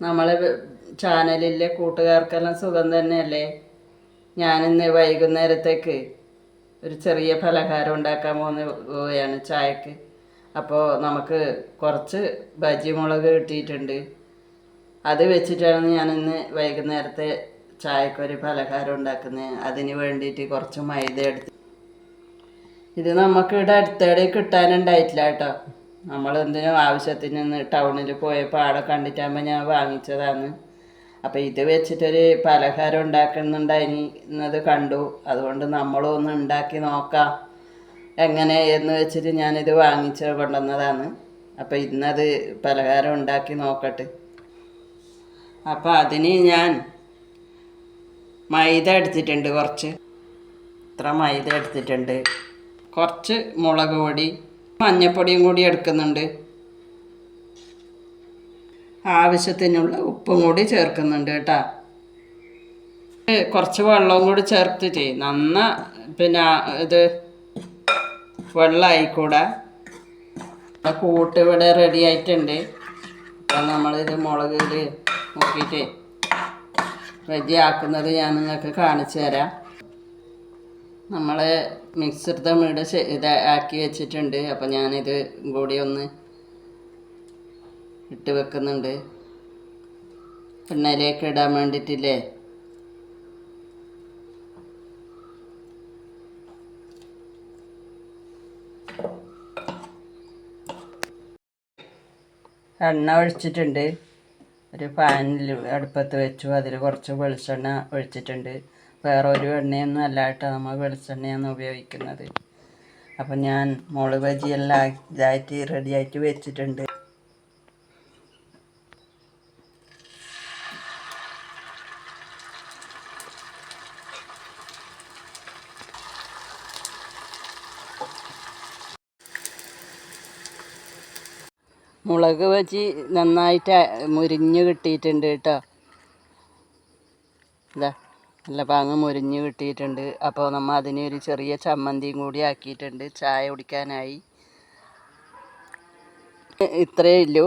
നമ്മളെ ചാനലിലെ കൂട്ടുകാർക്കെല്ലാം സുഖം തന്നെയല്ലേ? ഞാനിന്ന് വൈകുന്നേരത്തേക്ക് ഒരു ചെറിയ പലഹാരം ഉണ്ടാക്കാൻ പോവുകയാണ് ചായക്ക്. അപ്പോൾ നമുക്ക് കുറച്ച് ബജി മുളക് കിട്ടിയിട്ടുണ്ട്. അത് വെച്ചിട്ടാണ് ഞാനിന്ന് വൈകുന്നേരത്തെ ചായക്കൊരു പലഹാരം ഉണ്ടാക്കുന്നത്. അതിന് വേണ്ടിയിട്ട് കുറച്ച് മൈദ എടുത്ത്, ഇത് നമുക്കിവിടെ അടുത്തേടെ കിട്ടാനുണ്ടായിട്ടില്ല കേട്ടോ. നമ്മളെന്തിനും ആവശ്യത്തിന് ടൗണിൽ പോയപ്പോൾ ആടെ കണ്ടിട്ടാകുമ്പോൾ ഞാൻ വാങ്ങിച്ചതാണ്. അപ്പോൾ ഇത് വെച്ചിട്ടൊരു പലഹാരം ഉണ്ടാക്കുന്നുണ്ടായിരുന്നത് കണ്ടു. അതുകൊണ്ട് നമ്മളും ഒന്ന് ഉണ്ടാക്കി നോക്കാം എങ്ങനെ എന്ന് വെച്ചിട്ട് ഞാനിത് വാങ്ങിച്ച് കൊണ്ടുവന്നതാണ്. അപ്പോൾ ഇന്നത് പലഹാരം ഉണ്ടാക്കി നോക്കട്ടെ. അപ്പോൾ അതിന് ഞാൻ മൈദ എടുത്തിട്ടുണ്ട്, കുറച്ച് ഇത്ര മൈദ എടുത്തിട്ടുണ്ട്. കുറച്ച് മുളക് പൊടി, മഞ്ഞൾപ്പൊടിയും കൂടി എടുക്കുന്നുണ്ട്. ആവശ്യത്തിനുള്ള ഉപ്പും കൂടി ചേർക്കുന്നുണ്ട് കേട്ടോ. കുറച്ച് വെള്ളവും കൂടി ചേർത്തിട്ട് പിന്നെ ഇത് വെള്ളമായിക്കൂടെ. കൂട്ട് ഇവിടെ റെഡി ആയിട്ടുണ്ട്. അപ്പം നമ്മളിത് മുളകിൽ നോക്കിയിട്ട് വെജ് ആക്കുന്നത് ഞാൻ നിങ്ങൾക്ക് കാണിച്ചു തരാം. നമ്മൾ മിക്സർ തമ്മിടെ ആക്കി വെച്ചിട്ടുണ്ട്. അപ്പം ഞാനിത് കൂടി ഒന്ന് ഇട്ട് വെക്കുന്നുണ്ട്, എണ്ണയിലേക്ക് ഇടാൻ വേണ്ടിയിട്ടില്ലേ. എണ്ണ ഒഴിച്ചിട്ടുണ്ട്. ഒരു പാനിൽ അടുപ്പത്ത് വെച്ചു. അതിൽ കുറച്ച് വെളിച്ചെണ്ണ ഒഴിച്ചിട്ടുണ്ട്. വേറെ ഒരു എണ്ണയൊന്നും അല്ല കേട്ടോ, നമ്മൾ വെളിച്ചെണ്ണയാണ് ഉപയോഗിക്കുന്നത്. അപ്പം ഞാൻ മുളക് ബജിയെല്ലാം ഇതായിട്ട് റെഡിയായിട്ട് വെച്ചിട്ടുണ്ട്. മുളക് ബജി നന്നായിട്ട് മുരിഞ്ഞ് കിട്ടിയിട്ടുണ്ട് കേട്ടോ. ഇതാ നല്ല പാങ്ങ് മുരിഞ്ഞ് കിട്ടിയിട്ടുണ്ട്. അപ്പോൾ നമ്മൾ അതിന് ഒരു ചെറിയ ചമ്മന്തിയും കൂടി ആക്കിയിട്ടുണ്ട് ചായ കുടിക്കാനായി. ഇത്രയേ ഉള്ളൂ.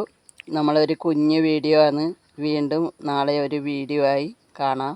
നമ്മളൊരു കുഞ്ഞ് വീഡിയോ ആണ്. വീണ്ടും നാളെ ഒരു വീഡിയോ ആയി കാണാം.